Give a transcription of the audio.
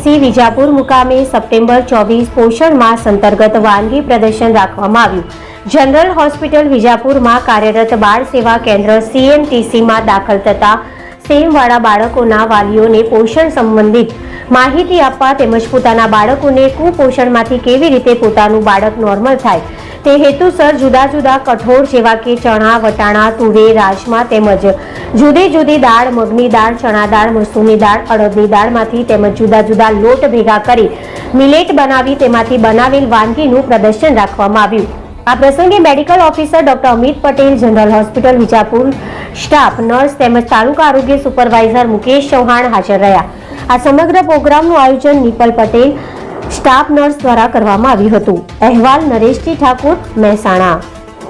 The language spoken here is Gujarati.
CMTC વિજાપુર મુકામે સપ્ટેમ્બર 24 પોષણ માસ અંતર્ગત વાનગી પ્રદર્શન રાખવામાં આવ્યું। જનરલ હોસ્પિટલ વિજાપુરમાં કાર્યરત બાળ સેવા કેન્દ્ર CMTCમાં દાખલ થતા સેમવાળા બાળકોના વાલીઓને પોષણ સંબંધિત માહિતી આપવા તેમજ પોતાના બાળકોને કુપોષણમાંથી કેવી રીતે પોતાનું બાળક નોર્મલ થાય તે હેતુસર જુદા જુદા કઠોળ જેવા કે ચણા, વટાણા, તુવેર, રાજમા તેમજ જુદી જુદી દાળ, મગની દાળ, ચણા દાળ, મસૂરની દાળ, અડદની દાળમાંથી તેમજ જુદા જુદા લોટ ભેગા કરી મિલેટ બનાવી તેમાંથી બનાવેલ વાનગીનું પ્રદર્શન રાખવામાં આવ્યું। આ પ્રસંગે medical officer doctor Amit Patel, general hospital Vijapur staff nurse તેમજ તાલુકા આરોગ્ય સુપરવાઇઝર મુકેશ ચૌહાણ હાજર રહ્યા। આ સમગ્ર પ્રોગ્રામનું આયોજન નિપલ પટેલ, સ્ટાફ નર્સ દ્વારા કરવામાં આવ્યું હતું। અહેવાલ નરેશજી ઠાકુર, મહેસાણા।